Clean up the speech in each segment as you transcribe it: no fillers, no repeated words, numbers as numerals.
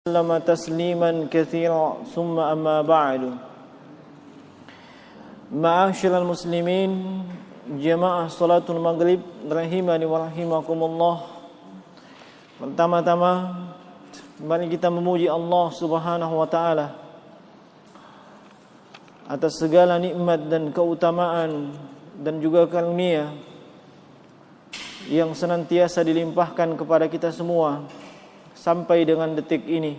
وسلم تسليما كثيرا ثم أما بعد معاشر المسلمين jamaah salatul maghrib rahimani wa rahimakumullah. Pertama-tama mari kita memuji Allah Subhanahu wa taala atas segala nikmat dan keutamaan dan juga karunia yang senantiasa dilimpahkan kepada kita semua sampai dengan detik ini.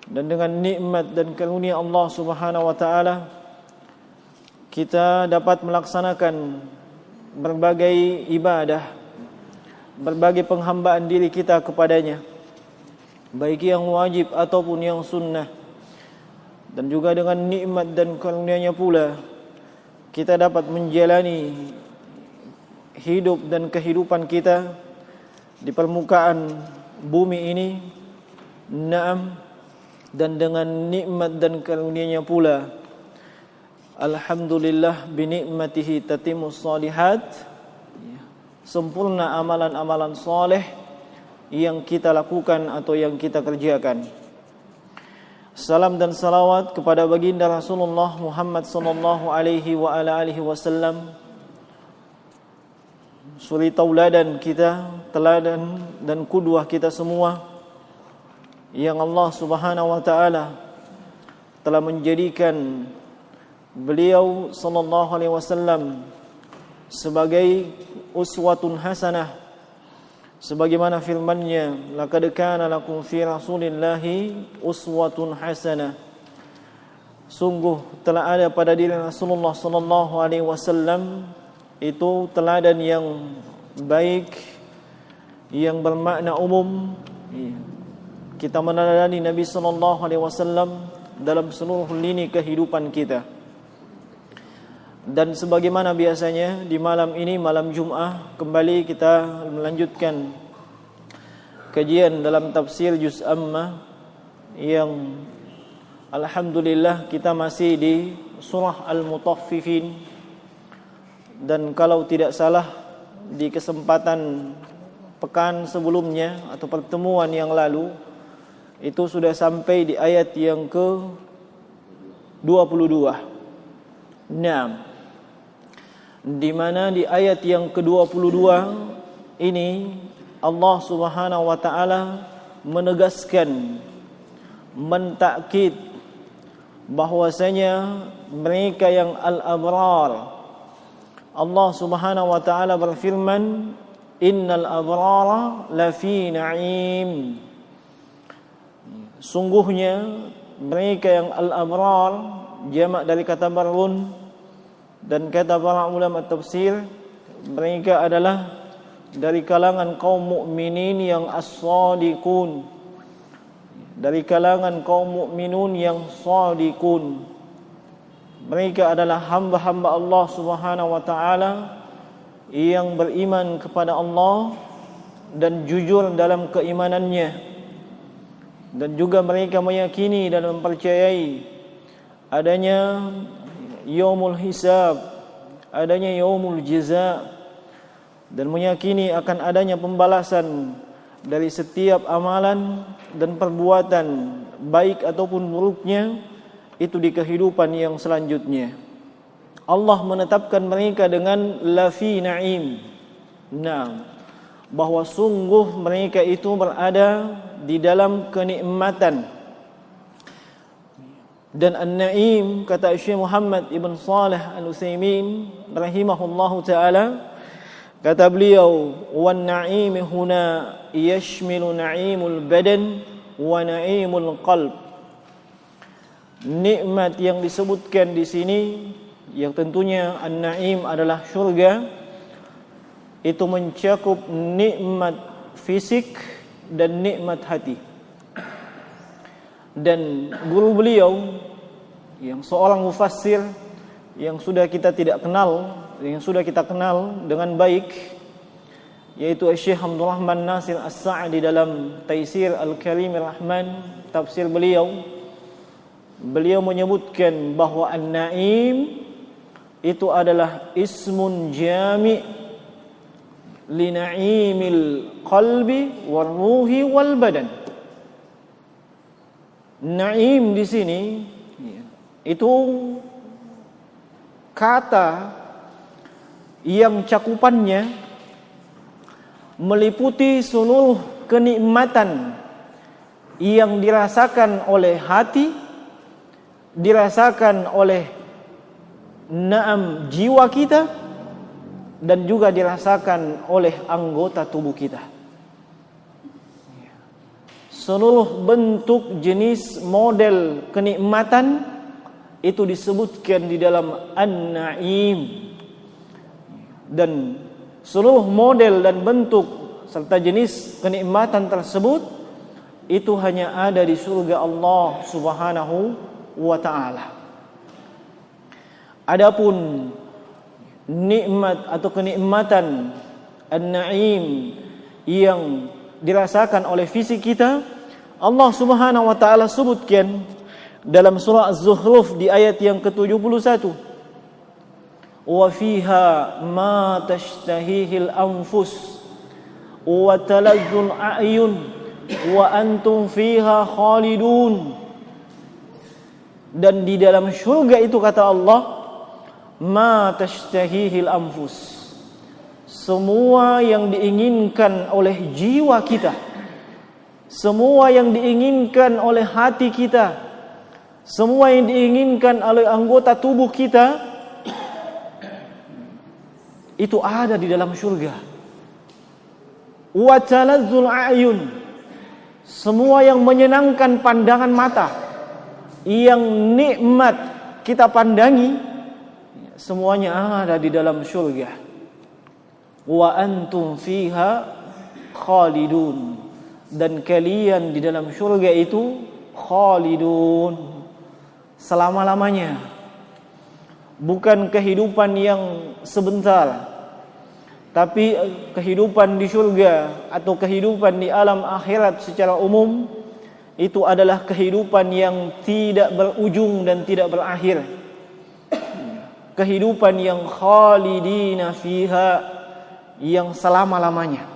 Dan dengan nikmat dan karunia Allah Subhanahu wa taala kita dapat melaksanakan berbagai ibadah, berbagai penghambaan diri kita kepadanya, baik yang wajib ataupun yang sunnah. Dan juga dengan nikmat dan karunia-Nya pula kita dapat menjalani hidup dan kehidupan kita di permukaan bumi ini. Naam, dan dengan nikmat dan karunia-Nya pula, alhamdulillah binikmatihi tatimmus shalihat, sempurna amalan-amalan soleh yang kita lakukan atau yang kita kerjakan. Salam dan salawat kepada baginda Rasulullah Muhammad sallallahu alaihi wa ala alihi wasallam, suri tauladan kita, teladan dan qudwah kita semua, yang Allah Subhanahu wa taala telah menjadikan beliau sallallahu alaihi wasallam sebagai uswatun hasanah, sebagaimana firman-Nya, laqad kana lakum fi rasulillahi uswatun hasanah. Sungguh telah ada pada diri Rasulullah sallallahu alaihi wasallam itu teladan yang baik, yang bermakna umum. Kita meneladani Nabi sallallahu alaihi wasallam dalam seluruh lini kehidupan kita. Dan sebagaimana biasanya di malam ini, malam Jumat, kembali kita melanjutkan kajian dalam tafsir Juz Amma, yang alhamdulillah kita masih di surah Al-Mutaffifin. Dan kalau tidak salah di kesempatan pekan sebelumnya atau pertemuan yang lalu itu sudah sampai di ayat yang ke-22. Naam, di mana di ayat yang ke-22 ini Allah Subhanahu wa taala menegaskan, mentakkid bahwasanya mereka yang al-abrar, Allah Subhanahu wa taala berfirman, innal abrara lafi na'im. Sungguhnya mereka yang al-abrar, jamak dari kata barun, dan kata para ulama tafsir, mereka adalah dari kalangan kaum mukminin yang as-shadiqun, dari kalangan kaum mukminun yang shadiqun. Mereka adalah hamba-hamba Allah Subhanahu wa taala yang beriman kepada Allah dan jujur dalam keimanannya, dan juga mereka meyakini dan mempercayai adanya yaumul hisab, adanya yaumul jaza, dan meyakini akan adanya pembalasan dari setiap amalan dan perbuatan baik ataupun buruknya itu di kehidupan yang selanjutnya. Allah menetapkan mereka dengan lafi na'im. Nah, bahwa sungguh mereka itu berada di dalam kenikmatan. Dan an-na'im, kata Syekh Muhammad Ibn Salih Al-Utsaimin rahimahullahu taala, kata beliau, wan na'im huna yashmilu na'imul badan wa na'imul qalb. Nikmat yang disebutkan di sini, yang tentunya an-na'im adalah syurga, itu mencakup nikmat fisik dan nikmat hati. Dan guru beliau yang seorang mufassir yang sudah kita kenal dengan baik, yaitu Syekh Abdul Rahman Nasir As-Sa'di dalam Taisir Al-Karim Ar-Rahman, tafsir beliau menyebutkan bahwa an-na'im itu adalah ismun jami' li na'imil qalbi wal ruhi wal badan. Naim di sini itu kata yang cakupannya meliputi seluruh kenikmatan yang dirasakan oleh hati, dirasakan oleh jiwa kita, dan juga dirasakan oleh anggota tubuh kita. Seluruh bentuk jenis model kenikmatan itu disebutkan di dalam An-Naim, dan seluruh model dan bentuk serta jenis kenikmatan tersebut itu hanya ada di surga Allah Subhanahu wa ta'ala. Adapun nikmat atau kenikmatan An-Naim yang dirasakan oleh fisik kita, Allah Subhanahu wa ta'ala sebutkan dalam surah Az-Zukhruf di ayat yang ke-71. Wa fiha ma tashtahihil anfus wa talazzul a'yun wa antum fiha khalidun. Dan di dalam surga itu, kata Allah, ma tashtahihil anfus, semua yang diinginkan oleh jiwa kita, semua yang diinginkan oleh hati kita, semua yang diinginkan oleh anggota tubuh kita, itu ada di dalam surga. Wa talazzul a'yun, semua yang menyenangkan pandangan mata, yang nikmat kita pandangi, semuanya ada di dalam surga. Wa antum fiha khalidun, dan kalian di dalam surga itu khalidun, selama-lamanya. Bukan kehidupan yang sebentar, tapi kehidupan di surga atau kehidupan di alam akhirat secara umum itu adalah kehidupan yang tidak berujung dan tidak berakhir. Kehidupan yang khalidina fiha, yang selama-lamanya.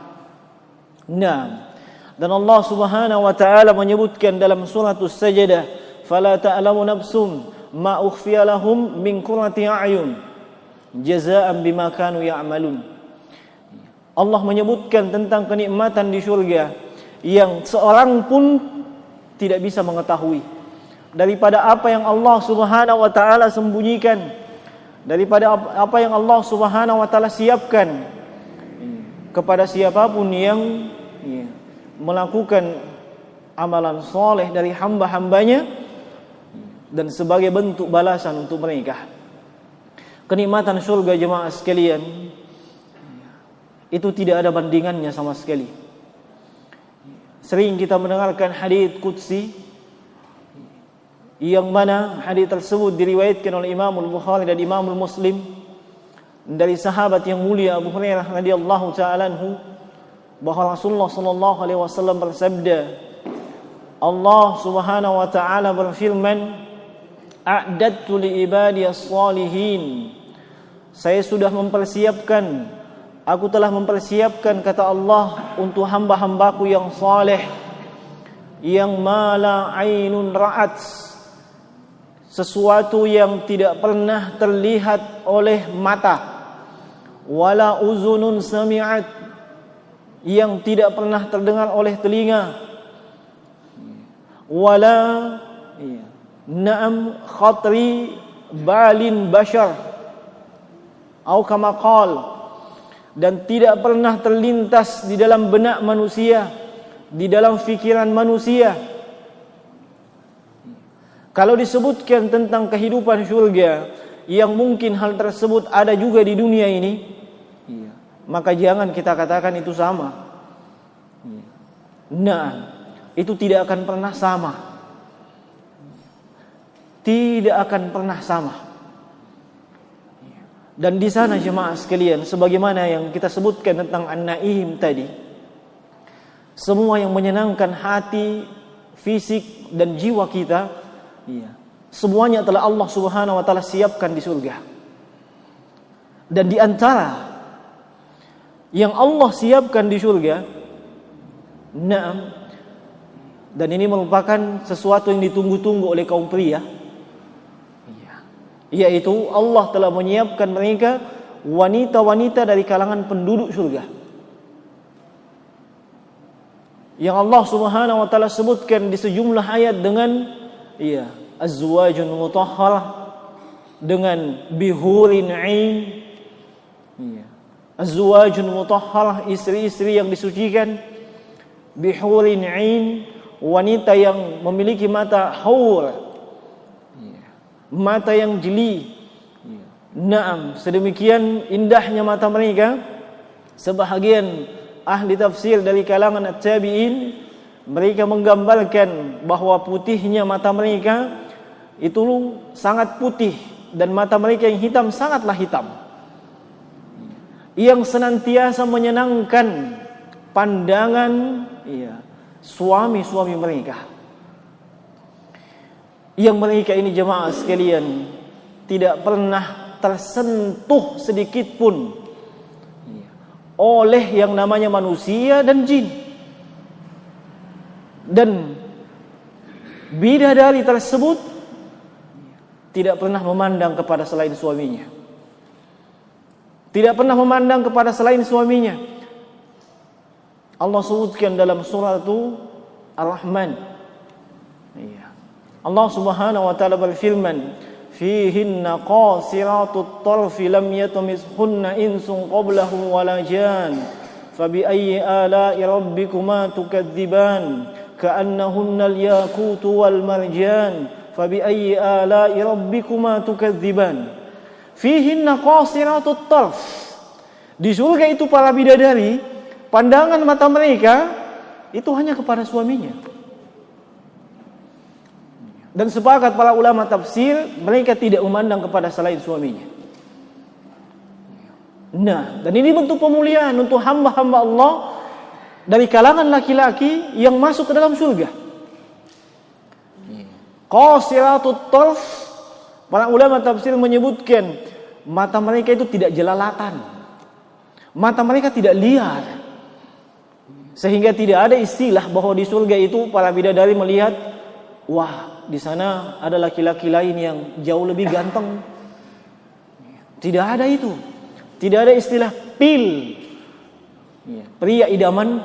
Nah, dan Allah Subhanahu wa ta'ala menyebutkan dalam surah As-Sajdah, fala ta'lamu nafsum ma ukhfiya lahum min qurrati a'yun jazaa'an bima kanu ya'malun. Allah menyebutkan tentang kenikmatan di surga yang seorang pun tidak bisa mengetahui, daripada apa yang Allah Subhanahu wa ta'ala sembunyikan, daripada apa yang Allah Subhanahu wa ta'ala siapkan kepada siapapun yang melakukan amalan soleh dari hamba-hambanya, dan sebagai bentuk balasan untuk mereka. Kenikmatan surga, jemaah sekalian, itu tidak ada bandingannya sama sekali. Sering kita mendengarkan hadits qudsi, yang mana hadits tersebut diriwayatkan oleh Imam Al-Bukhari dan Imam Muslim dari sahabat yang mulia Abu Hurairah radhiyallahu ta'ala anhu, bahwa Rasulullah sallallahu alaihi wasallam bersabda, Allah Subhanahu wa ta'ala berfirman, a'dadtu li ibadiyas salihin, saya sudah mempersiapkan, aku telah mempersiapkan, kata Allah, untuk hamba-hambaku yang saleh, yang mala ainun ra'at, sesuatu yang tidak pernah terlihat oleh mata, wala uzunun sami'at, yang tidak pernah terdengar oleh telinga, wala na'am khatri balin bashar atau kama qala, dan tidak pernah terlintas di dalam benak manusia, di dalam fikiran manusia. Kalau disebutkan tentang kehidupan surga yang mungkin hal tersebut ada juga di dunia ini, maka jangan kita katakan itu sama. Nah, itu tidak akan pernah sama. Tidak akan pernah sama. Dan di sana, jemaah sekalian, sebagaimana yang kita sebutkan tentang An-Naim tadi, semua yang menyenangkan hati, fisik dan jiwa kita, semuanya telah Allah Subhanahu wa ta'ala siapkan di surga. Dan di antara yang Allah siapkan di surga, Dan ini merupakan sesuatu yang ditunggu-tunggu oleh kaum pria. Yaitu Allah telah menyiapkan mereka wanita-wanita dari kalangan penduduk surga. Yang Allah Subhanahu wa taala sebutkan di sejumlah ayat dengan azwajun mutahharah, dengan bihurin 'ain. Azwajun mutahharah, istri-istri yang disucikan, bihurin 'ain, wanita yang memiliki mata haur, mata yang jeli. Naam, sedemikian indahnya mata mereka. Sebahagian ahli tafsir dari kalangan at-tabi'in, mereka menggambarkan bahwa putihnya mata mereka itu sangat putih, dan mata mereka yang hitam sangatlah hitam, yang senantiasa menyenangkan pandangan suami-suami mereka. Yang mereka ini jemaah sekalian tidak pernah tersentuh sedikit pun oleh yang namanya manusia dan jin. Dan bidadari tersebut tidak pernah memandang kepada selain suaminya. Tidak pernah memandang kepada selain suaminya. Allah sebutkan dalam surah Ar-Rahman. Allah Subhanahu wa taala berfirman, "Fihinna qasiratut tarfi lam yatamishunna insun qablahum wala jan. Fabi ayyi ala'i rabbikuma tukadziban? Ka'annahunna al-yaqutu wal marjan. Fabi ayyi ala'i rabbikuma tukadziban?" Fihinna qasiratut tarf. Di surga itu para bidadari, pandangan mata mereka itu hanya kepada suaminya. Dan sepakat para ulama tafsir, mereka tidak memandang kepada selain suaminya. Nah, dan ini bentuk pemuliaan untuk hamba-hamba Allah dari kalangan laki-laki yang masuk ke dalam surga. Qasiratut tarf, para ulama tafsir menyebutkan mata mereka itu tidak jelalatan, mata mereka tidak liar, sehingga tidak ada istilah bahwa di surga itu para bidadari melihat, wah, di sana ada laki-laki lain yang jauh lebih ganteng. Tidak ada itu. Tidak ada istilah pil, pria idaman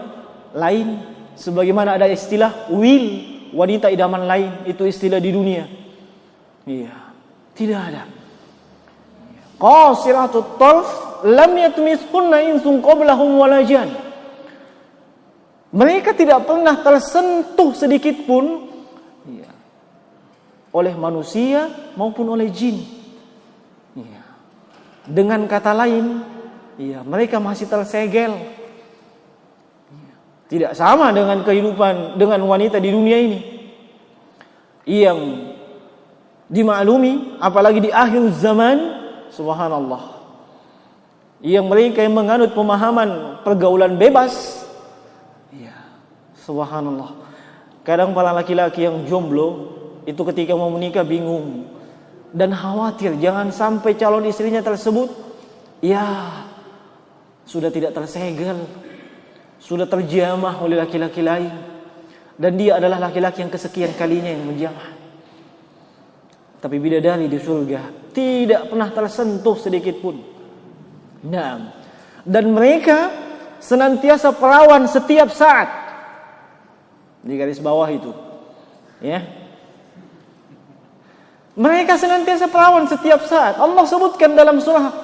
lain, sebagaimana ada istilah will, wanita idaman lain. Itu istilah di dunia. Tidak ada. Qasiratut tarf lam yatmithunna insun qablahum wala jan. Mereka tidak pernah tersentuh sedikit pun oleh manusia maupun oleh jin. Dengan kata lain, mereka masih tersegel. Tidak sama dengan kehidupan dengan wanita di dunia ini yang dimaklumi, apalagi di akhir zaman, subhanallah, yang mereka yang menganut pemahaman pergaulan bebas. Subhanallah, kadang para laki-laki yang jomblo itu ketika mau menikah bingung dan khawatir jangan sampai calon istrinya tersebut sudah tidak tersegel, sudah terjamah oleh laki-laki lain, dan dia adalah laki-laki yang kesekian kalinya yang menjamah. Tapi bidadari di surga tidak pernah tersentuh sedikit pun. Nah, dan mereka senantiasa perawan setiap saat. Di garis bawah itu, mereka senantiasa perawan setiap saat. Allah sebutkan dalam surah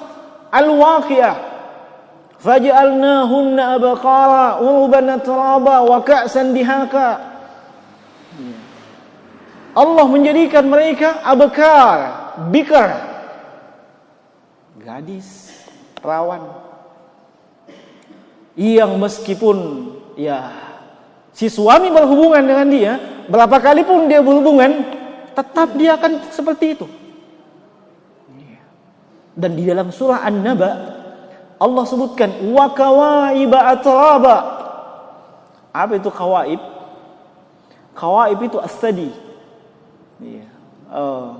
Al-Waqiah, "Faj'alnahunna abqara urban atraba wa ka'san dihaka." Allah menjadikan mereka abkar, bikar, gadis, perawan, yang meskipun si suami berhubungan dengan dia, berapa kali pun dia berhubungan, tetap dia akan seperti itu. Dan di dalam surah An-Naba Allah sebutkan wa kawaiba atraba. Apa itu kawaib? Kawaib itu as-sadi.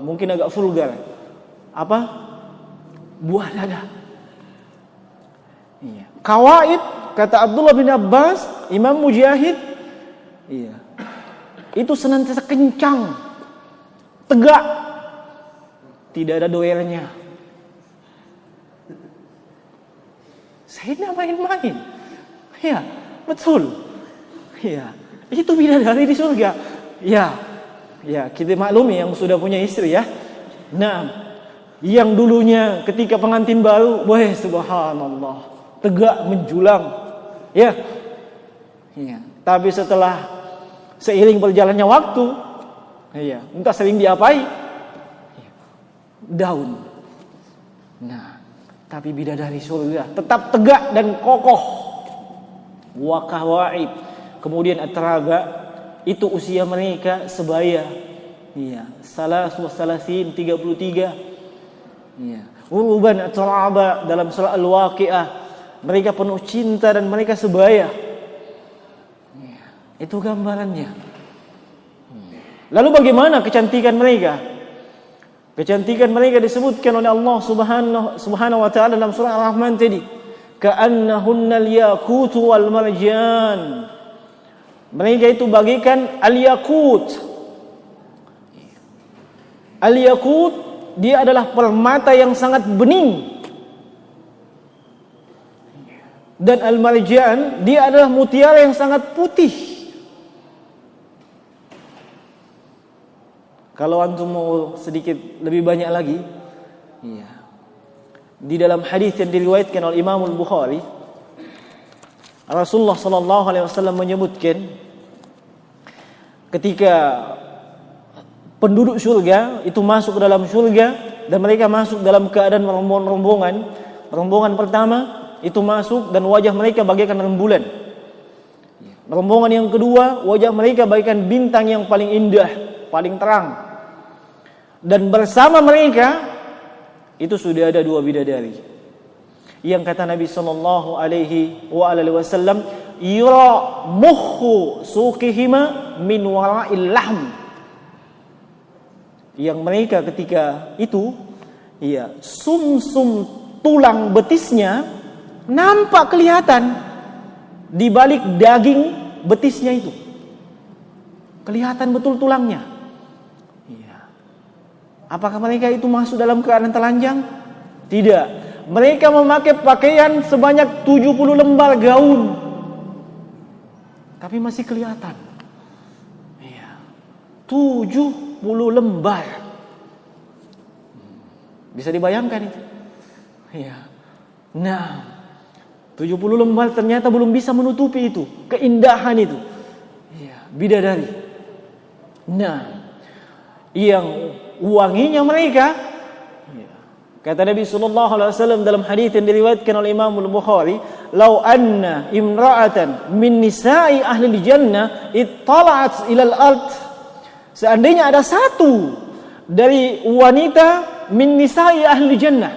Mungkin agak vulgar. Apa? Buah dada. Kawaib, kata Abdullah bin Abbas, Imam Mujahid, itu senantiasa kencang, tegak, tidak ada doernya. Saya tidak main-main. Ya, betul. Ya, itu bidadari di surga. Ya, kita maklumi yang sudah punya istri ya. Nah, yang dulunya ketika pengantin baru, wah subhanallah, tegak menjulang. Ya. Tapi setelah seiring berjalannya waktu, entah sering diapai, daun. Nah, tapi bidadari surga tetap tegak dan kokoh. Waqawaib. Kemudian atraga, itu usia mereka sebaya. Salasin 33. Uruban atraba dalam surah Al-Waqiah. Mereka penuh cinta dan mereka sebaya. Itu gambarannya. Lalu bagaimana kecantikan mereka? Kecantikan mereka disebutkan oleh Allah Subhanahu wa taala dalam surah Ar-Rahman tadi. Ka'annahunnal yaqutu wal marjan. Mereka itu bagaikan al-yaqut. Al-yaqut dia adalah permata yang sangat bening. Dan al-marjan dia adalah mutiara yang sangat putih. Kalau antum mau sedikit lebih banyak lagi, di dalam hadis yang diriwayatkan oleh Imam Al-Bukhari, Rasulullah sallallahu alaihi wasallam menyebutkan ketika penduduk surga itu masuk ke dalam surga dan mereka masuk dalam keadaan rombongan. Rombongan pertama itu masuk dan wajah mereka bagaikan rembulan. Rombongan yang kedua, wajah mereka bagaikan bintang yang paling indah, paling terang. Dan bersama mereka itu sudah ada 2 bidadari. Yang kata Nabi sallallahu alaihi wasallam, yura mukhu suqihima min wara'il lahm. Yang mereka ketika itu sumsum tulang betisnya nampak kelihatan di balik daging betisnya itu. Kelihatan betul tulangnya. Apakah mereka itu masuk dalam keadaan telanjang? Tidak. Mereka memakai pakaian sebanyak 70 lembar gaun. Tapi masih kelihatan. 70 lembar. Bisa dibayangkan itu? Nah, 70 lembar ternyata belum bisa menutupi itu, keindahan itu. Bidadari. Nah, yang wanginya mereka, kata Nabi sallallahu alaihi wasallam dalam hadis yang diriwayatkan oleh Imam Al-Bukhari, "Lau anna imra'atan min nisa'i ahli al-jannah ittala'at ila al-ard." Seandainya ada satu dari wanita min nisa'i ahli al-jannah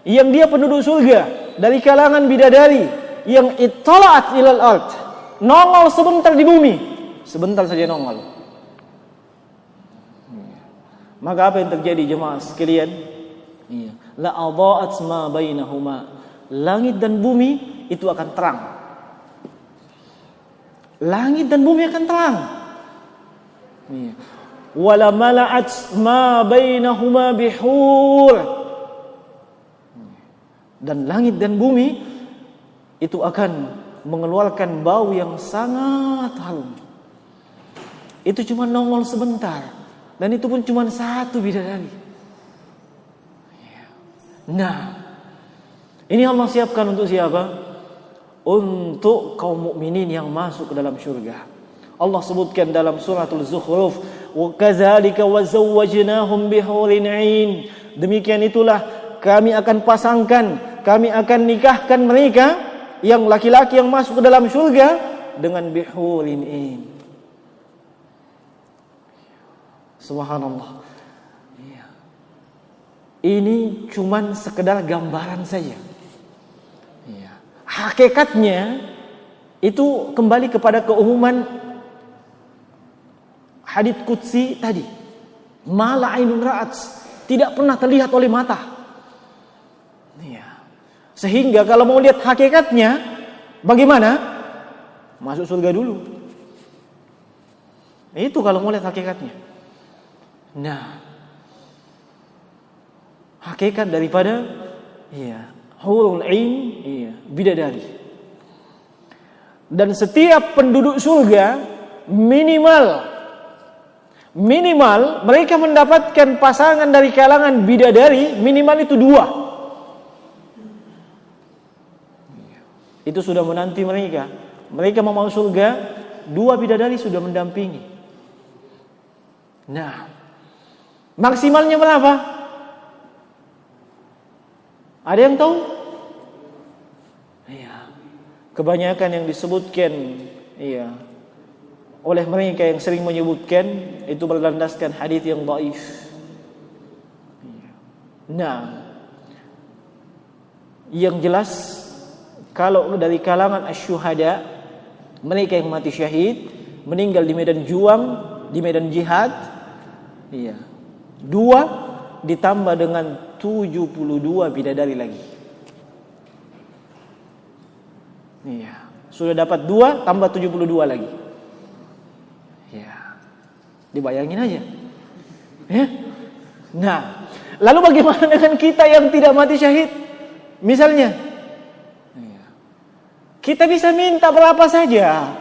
yang dia penduduk surga dari kalangan bidadari yang ittala'at ila al-ard, nongol sebentar di bumi, sebentar saja nongol. Maka apa yang terjadi jemaah sekalian? La adha'at ma bainahuma. Langit dan bumi itu akan terang. Langit dan bumi akan terang. Wala mala'at ma bainahuma bihur. Dan langit dan bumi itu akan mengeluarkan bau yang sangat harum. Itu cuma nongol sebentar. Dan itu pun cuma satu bidadari. Nah, ini Allah siapkan untuk siapa? Untuk kaum mukminin yang masuk ke dalam surga. Allah sebutkan dalam suratul Zukhruf, "Wa kadzalika wazawwajnahum bihurin 'ain." Demikian itulah kami akan pasangkan, kami akan nikahkan mereka yang laki-laki yang masuk ke dalam surga dengan bihurin 'ain. Subhanallah. Ini cuman sekedar gambaran saja. Hakikatnya itu kembali kepada keumuman hadits qudsi tadi. Ma la ainun ra'at, tidak pernah terlihat oleh mata. Sehingga kalau mau lihat hakikatnya, bagaimana? Masuk surga dulu. Itu kalau mau lihat hakikatnya. Nah, hakikat daripada hurul ain, bidadari. Dan setiap penduduk surga minimal mereka mendapatkan pasangan dari kalangan bidadari minimal itu 2. Itu sudah menanti mereka. Mereka mau masuk surga, 2 bidadari sudah mendampingi. Nah, maksimalnya berapa? Ada yang tahu? Kebanyakan yang disebutkan oleh mereka yang sering menyebutkan itu berlandaskan hadis yang dhaif. Nah, yang jelas kalau dari kalangan asyuhada, mereka yang mati syahid, meninggal di medan juang, di medan jihad, 2 ditambah dengan 72 bidadari lagi. Sudah dapat 2 tambah 72 lagi. Dibayangin aja. Nah, lalu bagaimana dengan kita yang tidak mati syahid? Misalnya, kita bisa minta berapa saja.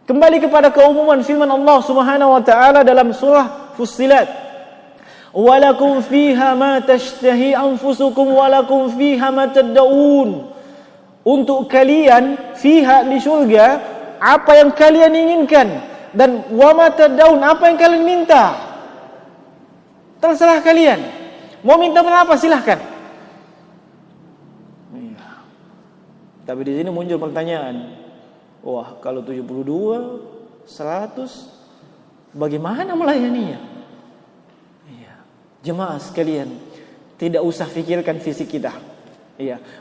Kembali kepada keumuman firman Allah Subhanahu wa taala dalam surah Fussilat. Walakum fiha ma tashtahi anfusukum walakum fiha ma tad'un. Untuk kalian fiha di surga apa yang kalian inginkan. Dan wama tadaun, apa yang kalian minta, terserah kalian. Mau minta berapa silahkan. Tapi di sini muncul pertanyaan, wah kalau 72, 100, bagaimana melayaninya? Jemaah sekalian, tidak usah pikirkan fisik kita.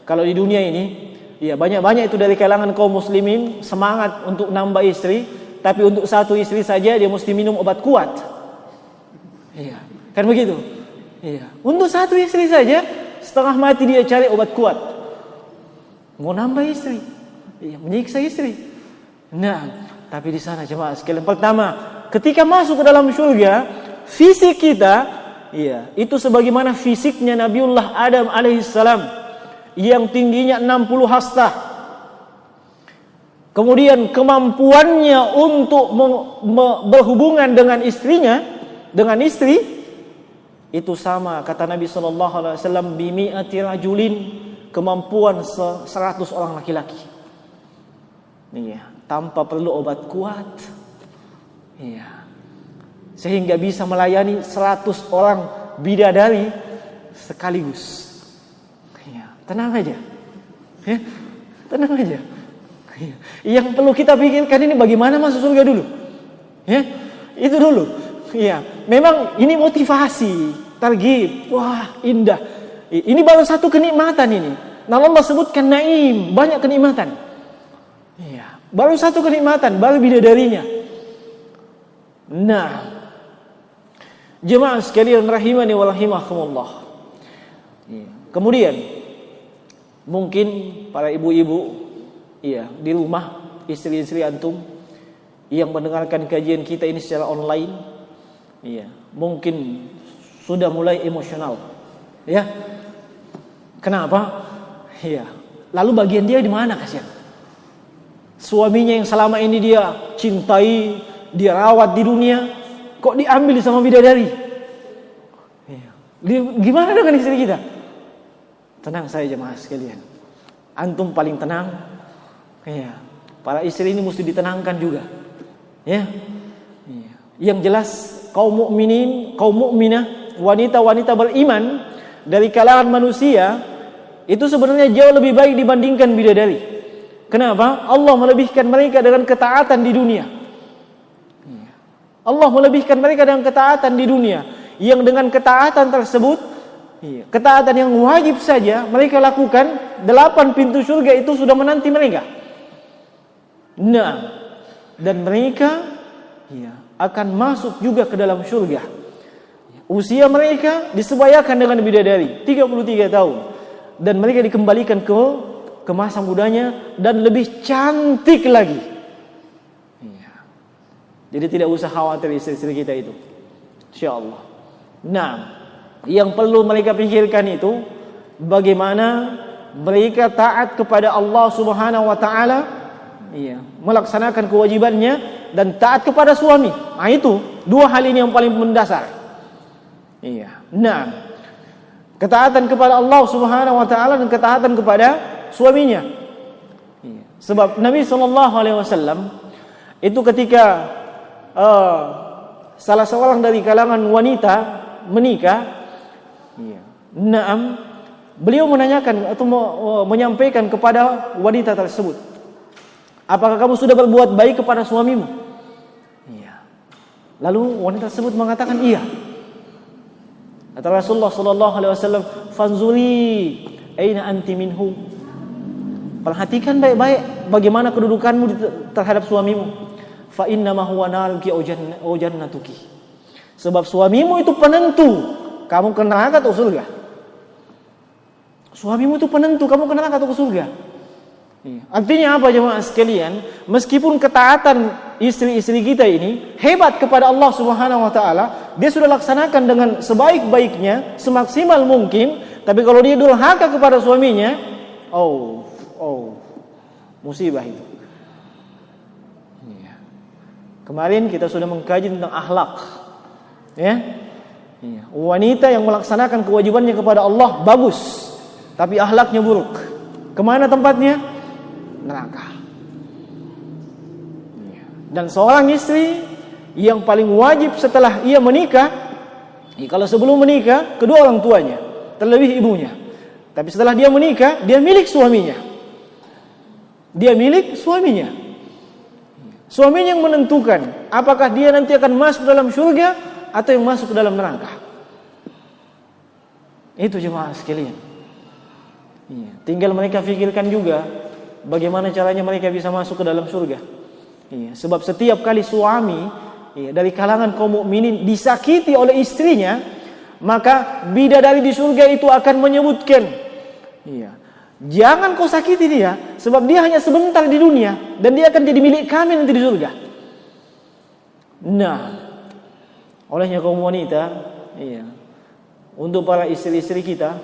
Kalau di dunia ini, banyak-banyak itu dari kalangan kaum muslimin semangat untuk nambah istri. Tapi untuk 1 istri saja dia mesti minum obat kuat. Kan begitu? Untuk 1 istri saja setengah mati dia cari obat kuat. Mau nambah istri, menyiksa istri. Nah, tapi di sana jemaah sekalian, pertama, ketika masuk ke dalam surga, fisik kita, itu sebagaimana fisiknya Nabiullah Adam alaihissalam yang tingginya 60 hastah. Kemudian kemampuannya untuk berhubungan dengan istrinya, dengan istri, itu sama kata Nabi SAW, bimi'ati rajulin, kemampuan 100 orang laki-laki. Tanpa perlu obat kuat. Sehingga bisa melayani 100 orang bidadari sekaligus. Tenang aja. Tenang aja. Yang perlu kita pikirkan ini bagaimana masuk surga dulu. Itu dulu. Memang ini motivasi, targhib. Wah, indah. Ini baru satu kenikmatan ini. Nah, Allah sebutkan naim, banyak kenikmatan. Baru satu kenikmatan, baru bidadarinya. Nah, jemaah sekalian rahimani wa rahimakumullah. Kemudian mungkin para ibu-ibu di rumah, istri-istri antum yang mendengarkan kajian kita ini secara online, mungkin sudah mulai emosional. Kenapa? Lalu bagian dia di mana kasihan? Suaminya yang selama ini dia cintai, dia rawat di dunia, kok diambil sama bidadari? Gimana dengan istri kita? Tenang saya jemaah sekalian. Antum paling tenang. Para istri ini mesti ditenangkan juga. Yang jelas kaum mukminin, kaum mukminah, wanita-wanita beriman dari kalangan manusia itu sebenarnya jauh lebih baik dibandingkan bidadari. Kenapa? Allah melebihkan mereka dengan ketaatan di dunia. Allah melebihkan mereka dengan ketaatan di dunia, yang dengan ketaatan tersebut, ketaatan yang wajib saja mereka lakukan, 8 pintu surga itu sudah menanti mereka. Nah, dan mereka akan masuk juga ke dalam surga. Usia mereka disesuaikan dengan bidadari, 33 tahun. Dan mereka dikembalikan ke masa mudanya dan lebih cantik lagi. Jadi tidak usah khawatir istri-istri kita itu, insyaallah. Nah, yang perlu mereka pikirkan itu bagaimana mereka taat kepada Allah Subhanahu wa taala, melaksanakan kewajibannya dan taat kepada suami. Nah, itu dua hal ini yang paling mendasar. Nah, ketaatan kepada Allah Subhanahu wa taala dan ketaatan kepada suaminya. Sebab Nabi sallallahu alaihi wasallam itu ketika salah seorang dari kalangan wanita menikah, beliau menanyakan atau menyampaikan kepada wanita tersebut, apakah kamu sudah berbuat baik kepada suamimu? Lalu wanita tersebut mengatakan iya. Kata Rasulullah sallallahu alaihi wasallam, "Fanzuri aina anti minhu." Perhatikan baik-baik bagaimana kedudukanmu terhadap suamimu. Fa inna ma huwa naruki au jannatuki. Sebab suamimu itu penentu kamu ke neraka atau surga. Suamimu itu penentu kamu ke neraka atau ke surga. Artinya apa jemaah sekalian? Meskipun ketaatan istri-istri kita ini hebat kepada Allah Subhanahu wa taala, dia sudah laksanakan dengan sebaik-baiknya, semaksimal mungkin, tapi kalau dia durhaka kepada suaminya, musibah itu. Kemarin kita sudah mengkaji tentang akhlak. Wanita yang melaksanakan kewajibannya kepada Allah bagus, tapi akhlaknya buruk. Kemana tempatnya? Neraka. Dan seorang istri yang paling wajib setelah ia menikah, kalau sebelum menikah kedua orang tuanya, terlebih ibunya. Tapi setelah dia menikah, dia milik suaminya. Dia milik suaminya. Suaminya yang menentukan apakah dia nanti akan masuk dalam surga atau yang masuk ke dalam neraka. Itu jemaah sekalian. Tinggal mereka pikirkan juga bagaimana caranya mereka bisa masuk ke dalam surga. Sebab setiap kali suami dari kalangan kaum mukminin disakiti oleh istrinya, maka bidadari di surga itu akan menyebutkan, jangan kau sakiti dia, sebab dia hanya sebentar di dunia dan dia akan jadi milik kami nanti di surga. Nah, olehnya kaum wanita, untuk para istri-istri kita,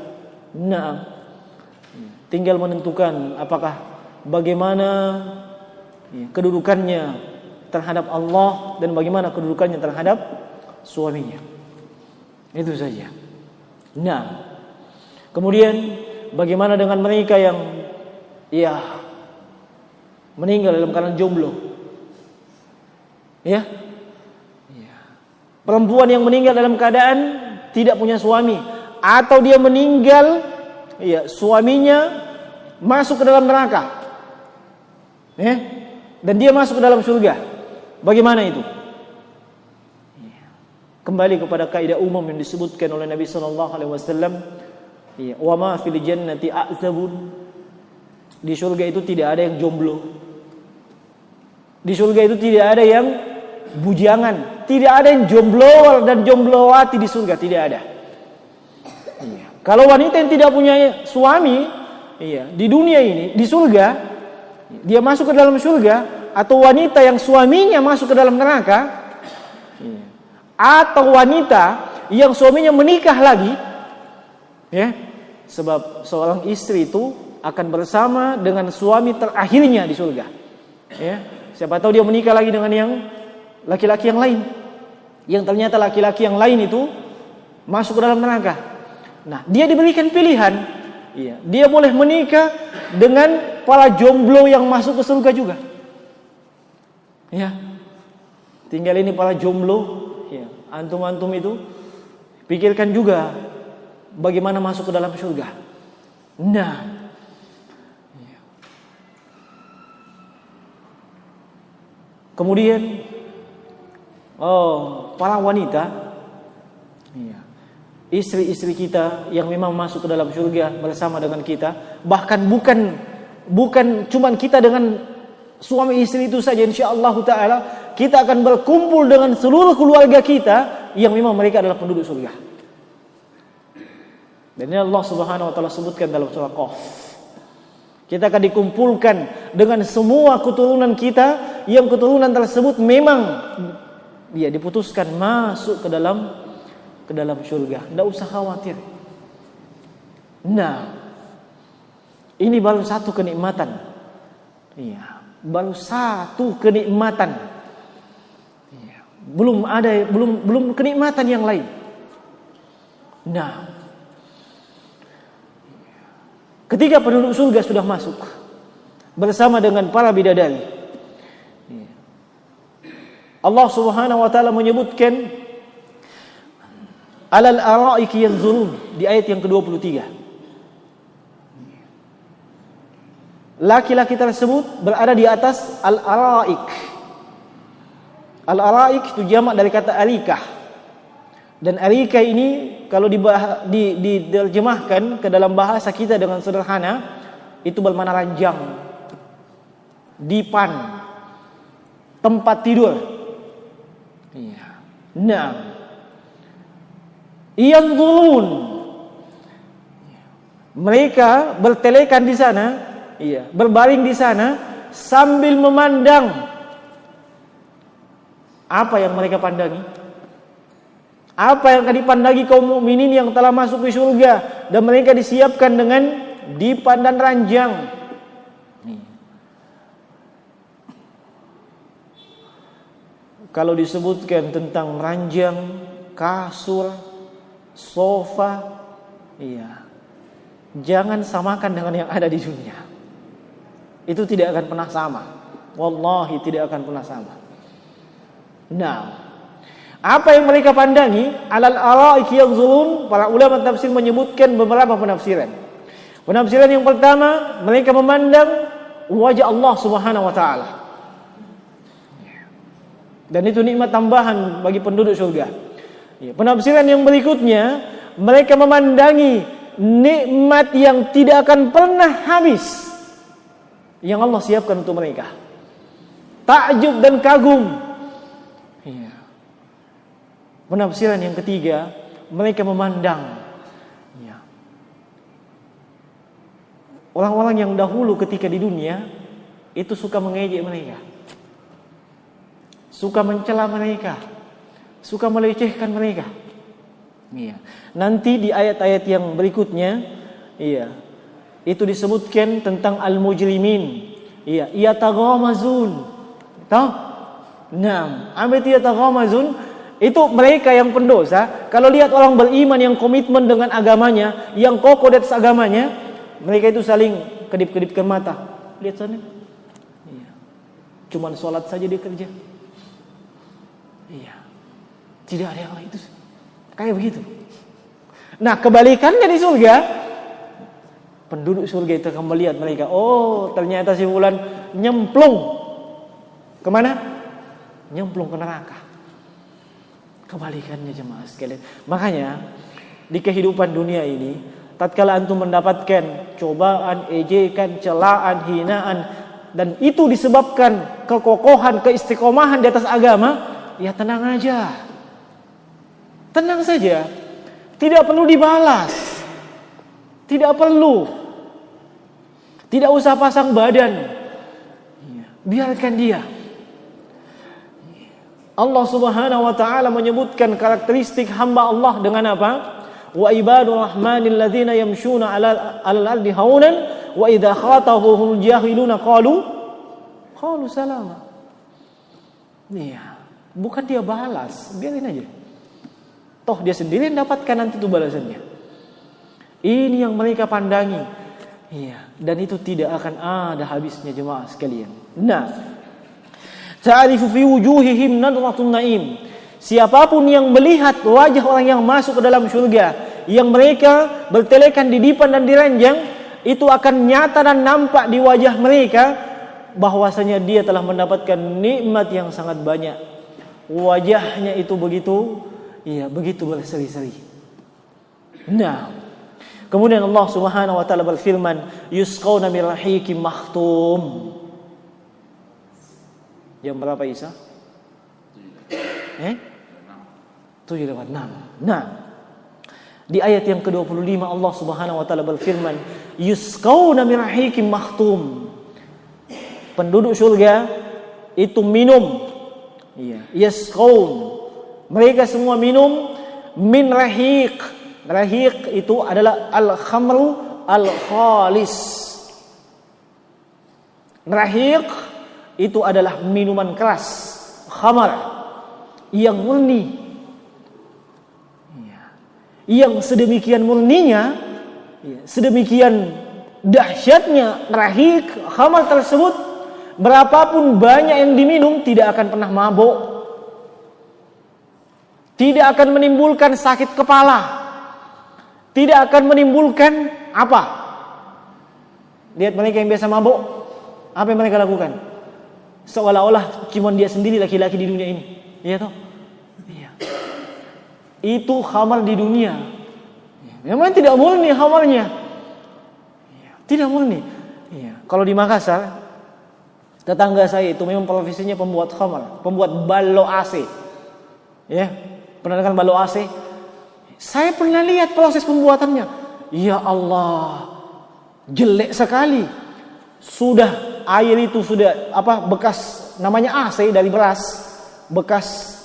tinggal menentukan apakah bagaimana kedudukannya terhadap Allah dan bagaimana kedudukannya terhadap suaminya. Itu saja. Nah, kemudian bagaimana dengan mereka yang meninggal dalam keadaan jomblo? Perempuan yang meninggal dalam keadaan tidak punya suami, atau dia meninggal suaminya masuk ke dalam neraka, dan dia masuk ke dalam surga. Bagaimana itu? Kembali kepada kaidah umum yang disebutkan oleh Nabi sallallahu alaihi wasallam, wa ma fil jannati a'zabun. Di surga itu tidak ada yang jomblo. Di surga itu tidak ada yang bujangan, tidak ada yang jomblo dan jomblowati di surga, tidak ada. Kalau wanita yang tidak punya suami, di dunia ini, di surga, dia masuk ke dalam surga, atau wanita yang suaminya masuk ke dalam neraka, atau wanita yang suaminya menikah lagi, sebab seorang istri itu akan bersama dengan suami terakhirnya di surga. Siapa tahu dia menikah lagi dengan yang laki-laki yang lain, yang ternyata laki-laki yang lain itu masuk ke dalam neraka. Nah, dia diberikan pilihan, dia boleh menikah dengan para jomblo yang masuk ke surga juga. Tinggal ini para jomblo, antum-antum itu pikirkan juga bagaimana masuk ke dalam surga. Nah, kemudian para wanita, istri-istri kita yang memang masuk ke dalam surga bersama dengan kita, bahkan bukan cuman kita dengan suami istri itu saja, insyaallah taala kita akan berkumpul dengan seluruh keluarga kita yang memang mereka adalah penduduk surga. Dan ini Allah Subhanahu wa taala sebutkan dalam surah Qaf. Kita akan dikumpulkan dengan semua keturunan kita, yang keturunan tersebut memang dia diputuskan masuk ke dalam surga. Tidak usah khawatir. Nah, ini baru satu kenikmatan. Iya, baru satu kenikmatan. Iya, belum kenikmatan yang lain. Nah, ketika penduduk surga sudah masuk bersama dengan para bidadari, Allah Subhanahu wa taala menyebutkan alal araiki yanzurun di ayat yang ke-23. Laki-laki tersebut berada di atas al-araik. Al-araik itu jamak dari kata arikah. Dan arikah ini kalau diterjemahkan ke dalam bahasa kita dengan sederhana, itu bermakna ranjang, dipan, tempat tidur. Iya. Nah, yanzurun, mereka bertelekan di sana, iya, berbaring di sana sambil memandang. Apa yang mereka pandangi? Apa yang akan dipandangi kaum mukminin yang telah masuk ke surga dan mereka disiapkan dengan dipan dan ranjang. Kalau disebutkan tentang ranjang, kasur, sofa, iya, jangan samakan dengan yang ada di dunia. Itu tidak akan pernah sama. Wallahi tidak akan pernah sama. Nah, apa yang mereka pandangi? Alal araiki yanzurun. Para ulama tafsir menyebutkan beberapa penafsiran. Penafsiran yang pertama, mereka memandang wajah Allah Subhanahu wa taala. Dan itu nikmat tambahan bagi penduduk surga. Penafsiran yang berikutnya, mereka memandangi nikmat yang tidak akan pernah habis yang Allah siapkan untuk mereka. Takjub dan kagum. Penafsiran yang ketiga, mereka memandang orang-orang yang dahulu ketika di dunia itu suka mengejek mereka, suka mencela mereka, suka melecehkan mereka. Nanti di ayat-ayat yang berikutnya, itu disebutkan tentang al-mujrimin. Yataghamazun. Tahu? Naam, amati yataghamazun. Itu mereka yang pendosa. Kalau lihat orang beriman yang komitmen dengan agamanya, yang kokoh di atas agamanya, mereka itu saling kedip-kedipkan mata. Lihat sana. Cuman sholat saja dia kerja. Tidak ada yang lain itu. Kayak begitu. Nah, kebalikannya di surga, penduduk surga itu akan melihat mereka. Oh, ternyata si fulan nyemplung. Kemana? Nyemplung ke neraka. Kebalikannya jemaah sekalian. Makanya di kehidupan dunia ini, tatkala antum mendapatkan cobaan, ejekan, celaan, hinaan, dan itu disebabkan kekokohan, keistiqomahan di atas agama, ya tenang aja. Tenang saja. Tidak perlu dibalas. Tidak perlu. Tidak usah pasang badan. Biarkan dia. Allah Subhanahu wa taala menyebutkan karakteristik hamba Allah dengan apa? Wa ibadur rahmanil ladzina yamshuna 'alal ardi haunan wa idza khatabahumul jahiluna qalu salama. Bukan dia balas, biarin aja. Toh dia sendiri mendapatkan nanti itu balasannya. Ini yang mereka pandangi. Dan itu tidak akan ada habisnya jemaah sekalian. Nah, ta'rifu fi wujuhihim nadratun na'im. Siapapun yang melihat wajah orang yang masuk ke dalam surga, yang mereka bertelekan di dipan dan di ranjang, itu akan nyata dan nampak di wajah mereka bahwasanya dia telah mendapatkan nikmat yang sangat banyak. Wajahnya itu begitu berseri-seri. Nah, kemudian Allah Subhanahu wa taala berfirman, yusqawna min rahiqim makhtum. Jam berapa Isa? 7:06. Nah, Di ayat yang ke-25 Allah Subhanahu wa taala berfirman, yusqauna min rahiqim makhtum. Penduduk surga itu minum. Iya, yasqaun. Mereka semua minum min rahiq. Rahiq itu adalah al-khamru al-khalis. Rahiq itu adalah minuman keras, khamar yang murni. Yang sedemikian murninya, sedemikian dahsyatnya rahiq, khamar tersebut, berapapun banyak yang diminum tidak akan pernah mabuk, tidak akan menimbulkan sakit kepala, tidak akan menimbulkan apa? Lihat mereka yang biasa mabuk, apa yang mereka lakukan? Seolah-olah cuma dia sendiri laki-laki di dunia ini, iya toh? Iya. Itu khamar di dunia. Memang tidak murni khamarnya, tidak murni. Iya. Kalau di Makassar, tetangga saya itu memang profesinya pembuat khamar, pembuat balok AC. Ya, pernah dengar balok AC? Saya pernah lihat proses pembuatannya. Ya Allah, jelek sekali. Sudah air itu sudah bekas namanya AC dari beras, bekas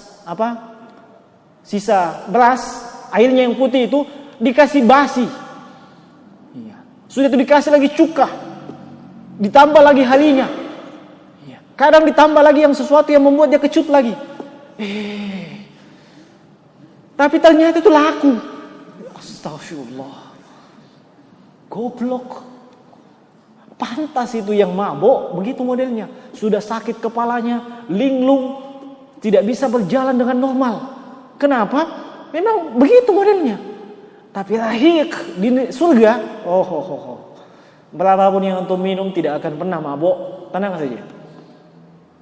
sisa beras, airnya yang putih itu dikasih basi. Iya. Sudah itu dikasih lagi cuka, ditambah lagi halinya. Iya. Kadang ditambah lagi yang sesuatu yang membuat dia kecut lagi. Tapi ternyata itu laku. Astagfirullah. Goblok. Pantas itu yang mabuk, begitu modelnya. Sudah sakit kepalanya, linglung, tidak bisa berjalan dengan normal. Kenapa? Memang begitu modelnya. Tapi rahiq di surga, berapapun yang antum minum tidak akan pernah mabuk. Tenang saja.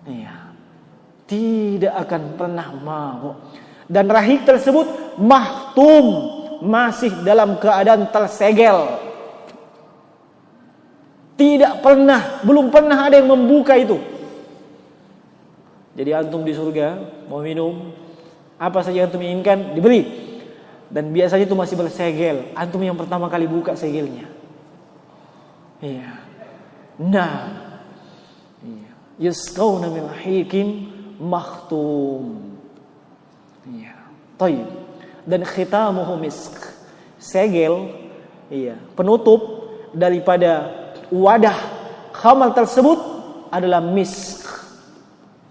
Iya. Tidak akan pernah mabuk. Dan rahiq tersebut mahtum, masih dalam keadaan tersegel. Belum pernah ada yang membuka itu. Jadi antum di surga mau minum apa saja yang antum inginkan diberi. Dan biasanya itu masih bersegel. Antum yang pertama kali buka segelnya. Iya. Nah, yusqawna min rahiqin makhtum. Iya. Tayyib. Dan khitamuhu misk. Segel, iya, penutup daripada wadah khamar tersebut adalah misk,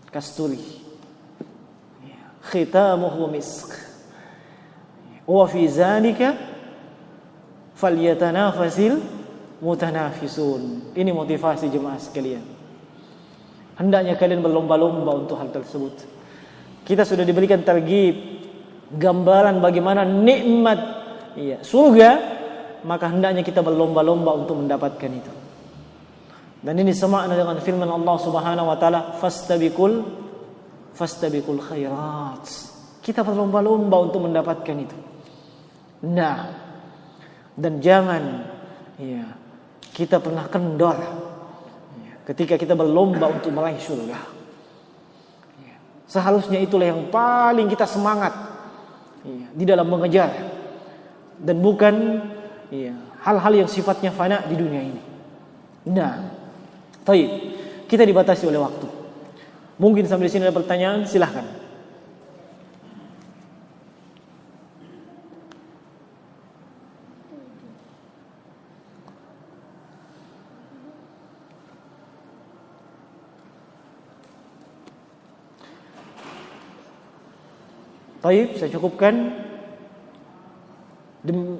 kasturi. Khitamuhu misk. Wa fi zalika falyatanafasil mutanafisun. Ini motivasi jemaah sekalian. Hendaknya kalian berlomba-lomba untuk hal tersebut. Kita sudah diberikan targhib, gambaran bagaimana nikmat surga, maka hendaknya kita berlomba-lomba untuk mendapatkan itu. Dan ini semakna dengan firman Allah Subhanahu wa taala, fastabiqul khairat. Kita berlomba-lomba untuk mendapatkan itu. Nah, dan jangan kita pernah kendor ketika kita berlomba untuk meraih surga. Seharusnya itulah yang paling kita semangat di dalam mengejar, dan bukan hal-hal yang sifatnya fana di dunia ini. Nah, baik, kita dibatasi oleh waktu. Mungkin sampai di sini ada pertanyaan, silahkan. Baik, saya cukupkan.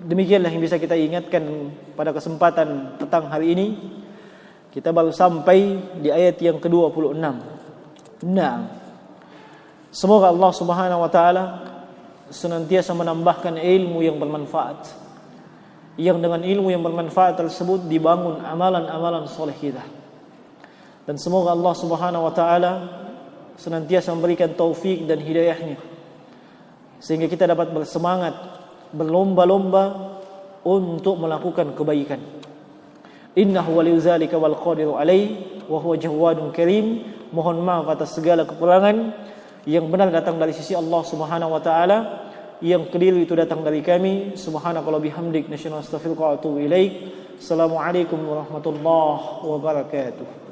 Demikianlah yang bisa kita ingatkan pada kesempatan petang hari ini. Kita baru sampai di ayat yang ke-26. Nah, semoga Allah Subhanahu wa taala senantiasa menambahkan ilmu yang bermanfaat. Yang dengan ilmu yang bermanfaat tersebut dibangun amalan-amalan soleh kita. Dan semoga Allah Subhanahu wa taala senantiasa memberikan taufik dan hidayahnya, sehingga kita dapat bersemangat, berlomba-lomba untuk melakukan kebaikan. Innahu waliyudzalika wal qadiru alaihi wa huwa Jawwadun Karim. Mohon maaf atas segala kekurangan. Yang benar datang dari sisi Allah Subhanahu wa taala, yang keliru itu datang dari kami. Subhanakallah bihamdik, nasyhadu an la ilaha illa anta, astaghfiruka wa atubu ilaik. Assalamualaikum warahmatullahi wabarakatuh.